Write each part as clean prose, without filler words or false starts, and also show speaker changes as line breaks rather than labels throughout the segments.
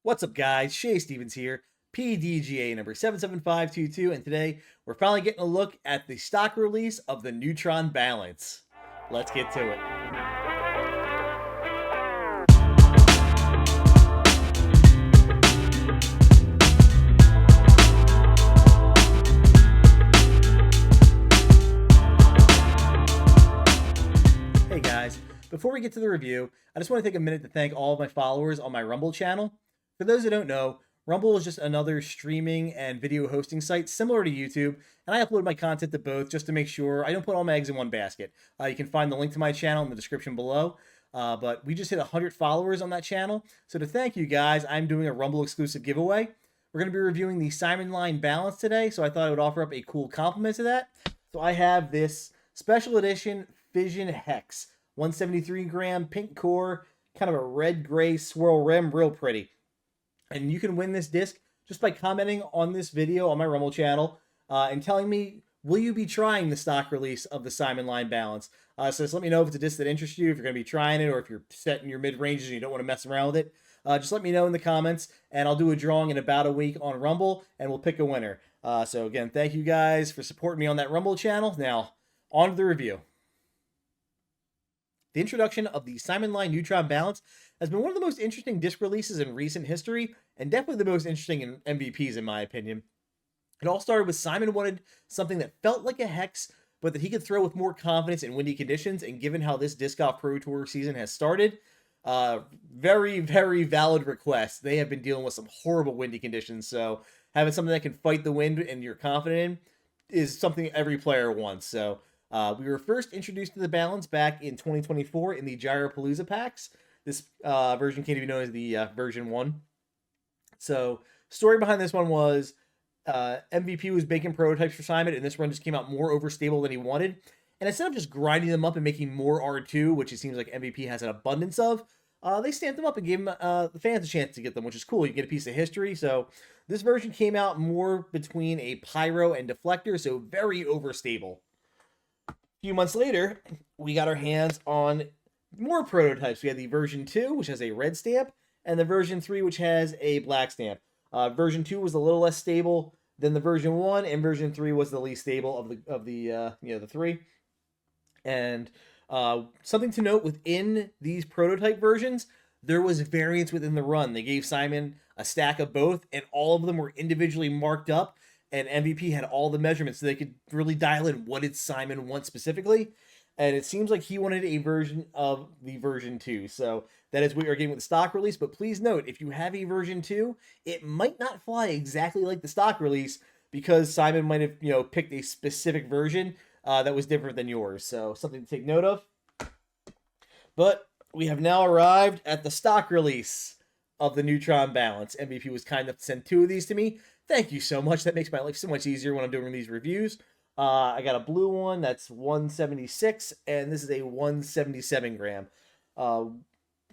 What's up, guys? Shay Stevens here, PDGA number 77522, and today we're finally getting a look at the stock release of the Neutron Balance. Let's get to it. Hey guys, before we get to the review, I just want to take a minute to thank all of my followers on my Rumble channel. For those who don't know, Rumble is just another streaming and video hosting site similar to YouTube, and I upload my content to both just to make sure I don't put all my eggs in one basket. You can find the link to my channel in the description below, but we just hit 100 followers on that channel, so to thank you guys, I'm doing a Rumble exclusive giveaway. We're going to be reviewing the Simon Line Balance today, so I thought I would offer up a cool compliment to that. So I have this special edition Fission Hex, 173 gram pink core, kind of a red-gray swirl rim, real pretty. And you can win this disc just by commenting on this video on my Rumble channel and telling me, will you be trying the stock release of the Simon Line Balance? So just let me know if it's a disc that interests you, if you're going to be trying it, or if you're set in your mid-ranges and you don't want to mess around with it. Just let me know in the comments, and I'll do a drawing in about a week on Rumble, and we'll pick a winner. So again, thank you guys for supporting me on that Rumble channel. Now, on to the review. The introduction of the Simon Line Neutron Balance has been one of the most interesting disc releases in recent history, and definitely the most interesting in MVPs in my opinion. It all started with Simon wanted something that felt like a hex, but that he could throw with more confidence in windy conditions, and given how this Disc Golf Pro Tour season has started, very, very valid request. They have been dealing with some horrible windy conditions, so having something that can fight the wind and you're confident in is something every player wants. So we were first introduced to the Balance back in 2024 in the Gyropalooza packs. This version came to be known as the version 1. So, story behind this one was MVP was making prototypes for Simon, and this run just came out more overstable than he wanted. And instead of just grinding them up and making more R2, which it seems like MVP has an abundance of, they stamped them up and gave the fans a chance to get them, which is cool. You get a piece of history. So, this version came out more between a pyro and deflector, so very overstable. A few months later, we got our hands on more prototypes. We had the version 2, which has a red stamp, and the version 3, which has a black stamp. Version 2 was a little less stable than the version 1, and version 3 was the least stable of the three. And something to note within these prototype versions, there was variance within the run. They gave Simon a stack of both, and all of them were individually marked up, and MVP had all the measurements so they could really dial in what did Simon want specifically. And it seems like he wanted a version of the version 2. So that is what we are getting with the stock release. But please note, if you have a version 2, it might not fly exactly like the stock release because Simon might have, picked a specific version that was different than yours. So something to take note of. But we have now arrived at the stock release of the Neutron Balance. MVP was kind enough to send 2 of these to me. Thank you so much. That makes my life so much easier when I'm doing these reviews. I got a blue one that's 176, and this is a 177 gram.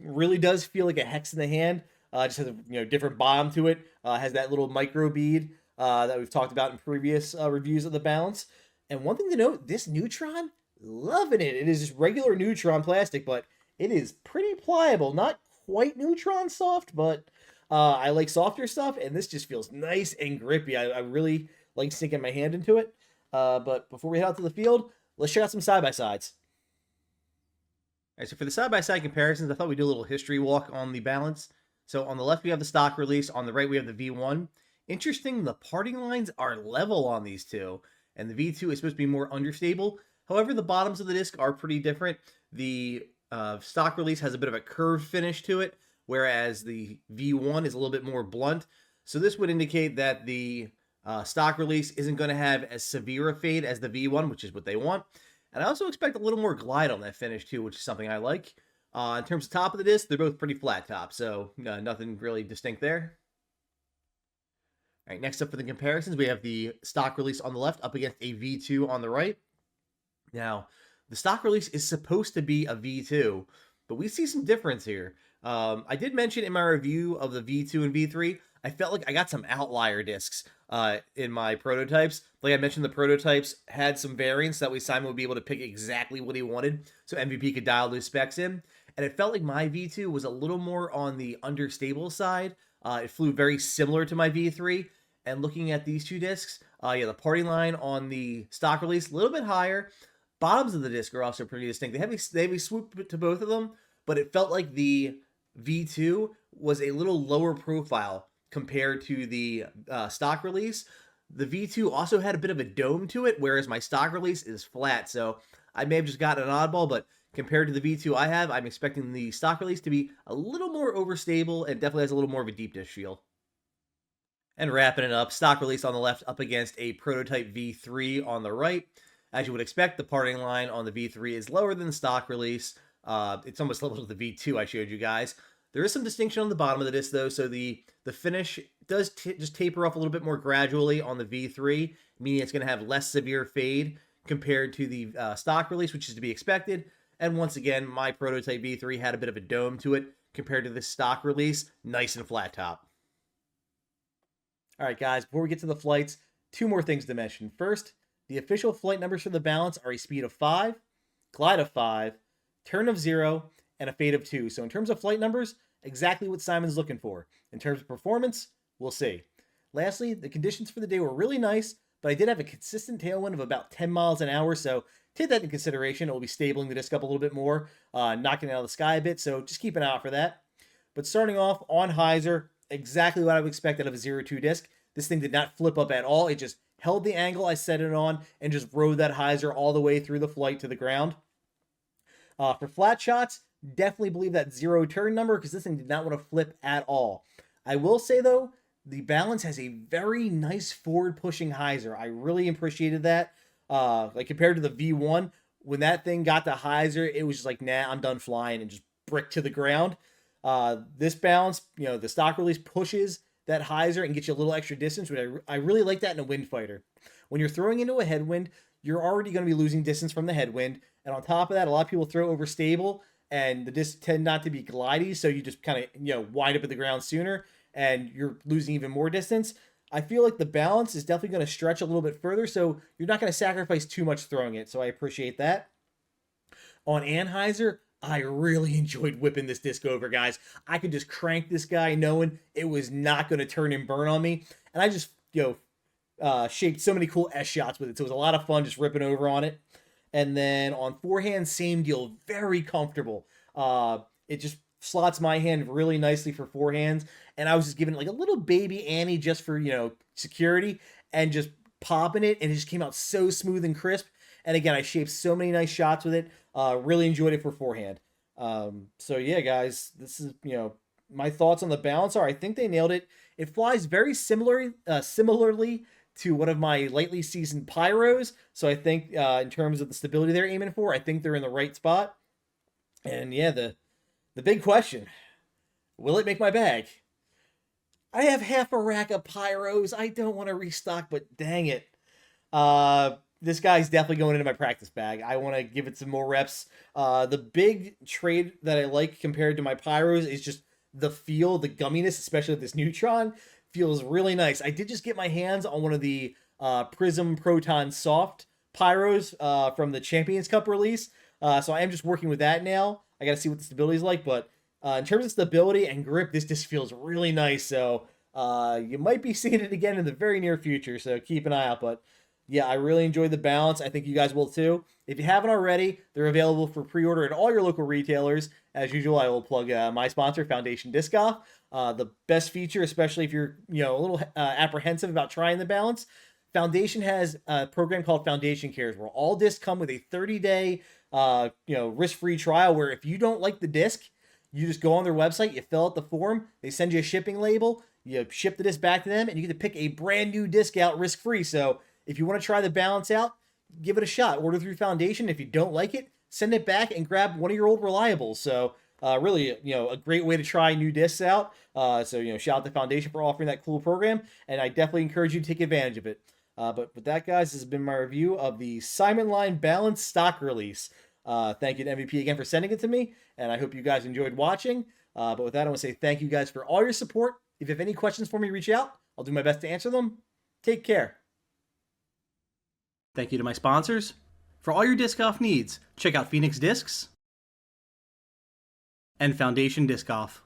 Really does feel like a hex in the hand. Just has a different bottom to it. Has that little micro bead that we've talked about in previous reviews of the Balance. And one thing to note, this Neutron, loving it. It is just regular Neutron plastic, but it is pretty pliable. Not quite Neutron soft, but I like softer stuff, and this just feels nice and grippy. I really like sinking my hand into it. But before we head out to the field, let's check out some side-by-sides. All right, so for the side-by-side comparisons, I thought we'd do a little history walk on the Balance. So on the left, we have the stock release. On the right, we have the V1. Interesting, the parting lines are level on these two, and the V2 is supposed to be more understable. However, the bottoms of the disc are pretty different. The stock release has a bit of a curved finish to it, whereas the V1 is a little bit more blunt. So this would indicate that the stock release isn't going to have as severe a fade as the V1, which is what they want. And I also expect a little more glide on that finish too, which is something I like. In terms of top of the disc, they're both pretty flat top, so nothing really distinct there. All right, next up for the comparisons, we have the stock release on the left up against a V2 on the right. Now, the stock release is supposed to be a V2, but we see some difference here. I did mention in my review of the V2 and V3, I felt like I got some outlier discs in my prototypes. Like I mentioned, the prototypes had some variance. That way Simon would be able to pick exactly what he wanted, so MVP could dial those specs in. and it felt like my V2 was a little more on the understable side. It flew very similar to my V3. And looking at these two discs, yeah, the party line on the stock release a little bit higher. Bottoms of the disc are also pretty distinct. They have a swoop to both of them, but it felt like the V2 was a little lower profile compared to the stock release. The V2 also had a bit of a dome to it, whereas my stock release is flat. So I may have just gotten an oddball, but compared to the V2 I have, I'm expecting the stock release to be a little more overstable and definitely has a little more of a deep dish feel. And wrapping it up, stock release on the left up against a prototype V3 on the right. As you would expect, the parting line on the V3 is lower than the stock release. It's almost level to the V2 I showed you guys. There is some distinction on the bottom of the disc, though, so the finish does just taper off a little bit more gradually on the V3, meaning it's going to have less severe fade compared to the stock release, which is to be expected. And once again, my prototype V3 had a bit of a dome to it compared to the stock release, nice and flat top. All right, guys, before we get to the flights, two more things to mention. First, the official flight numbers for the Balance are a speed of 5, glide of 5, turn of 0, and a fade of 2. So in terms of flight numbers, exactly what Simon's looking for. In terms of performance, we'll see. Lastly, the conditions for the day were really nice, but I did have a consistent tailwind of about 10 miles an hour, so take that into consideration. It will be stabling the disc up a little bit more, knocking it out of the sky a bit, so just keep an eye out for that. But starting off on hyzer, exactly what I would expect out of a 0-2 disc. This thing did not flip up at all. It just held the angle I set it on and just rode that hyzer all the way through the flight to the ground. For flat shots, definitely believe that 0 turn number because this thing did not want to flip at all. I will say, though, the Balance has a very nice forward pushing hyzer. I really appreciated that. Like compared to the V1, when that thing got to hyzer, it was just like, nah, I'm done flying and just brick to the ground. This Balance, the stock release pushes that hyzer and gets you a little extra distance, which I really like that in a wind fighter. When you're throwing into a headwind, you're already going to be losing distance from the headwind. And on top of that, a lot of people throw over stable and the discs tend not to be glidey. So you just kind of, wind up at the ground sooner and you're losing even more distance. I feel like the Balance is definitely going to stretch a little bit further. So you're not going to sacrifice too much throwing it. So I appreciate that. On Anheuser, I really enjoyed whipping this disc over, guys. I could just crank this guy knowing it was not going to turn and burn on me. And I just, shaped so many cool S shots with it. So it was a lot of fun just ripping over on it. And then on forehand, same deal. Very comfortable. It just slots my hand really nicely for forehands. And I was just giving it like a little baby Annie just for, security and just popping it. And it just came out so smooth and crisp. And again, I shaped so many nice shots with it. Really enjoyed it for forehand. So yeah, guys, this is, my thoughts on the Balance are I think they nailed it. It flies very similarly to one of my lightly seasoned Pyros. So I think in terms of the stability they're aiming for, I think they're in the right spot. And yeah, the big question, will it make my bag? I have half a rack of Pyros. I don't want to restock, but dang it. This guy's definitely going into my practice bag. I want to give it some more reps. The big trade that I like compared to my Pyros is just the feel, the gumminess, especially with this Neutron, feels really nice. I did just get my hands on one of the Prism Proton Soft Pyros from the Champions Cup release. So I am just working with that now. I got to see what the stability is like, but in terms of stability and grip, this just feels really nice. So you might be seeing it again in the very near future. So keep an eye out. But yeah, I really enjoyed the Balance. I think you guys will too. If you haven't already, they're available for pre-order at all your local retailers. As usual, I will plug my sponsor, Foundation Disc Golf. The best feature, especially if you're a little apprehensive about trying the Balance, Foundation has a program called Foundation Cares, where all discs come with a 30-day risk-free trial. Where if you don't like the disc, you just go on their website, you fill out the form, they send you a shipping label, you ship the disc back to them, and you get to pick a brand new disc out risk-free. So if you want to try the Balance out, give it a shot. Order through Foundation. If you don't like it, send it back and grab one of your old reliables. So really, a great way to try new discs out. So shout out to Foundation for offering that cool program, and I definitely encourage you to take advantage of it. But with that, guys, this has been my review of the Simon Line Balance stock release. Thank you to MVP again for sending it to me, and I hope you guys enjoyed watching. But with that, I want to say thank you guys for all your support. If you have any questions for me, reach out. I'll do my best to answer them. Take care. Thank you to my sponsors. For all your disc golf needs, check out Phoenix Discs,
and foundation disc golf.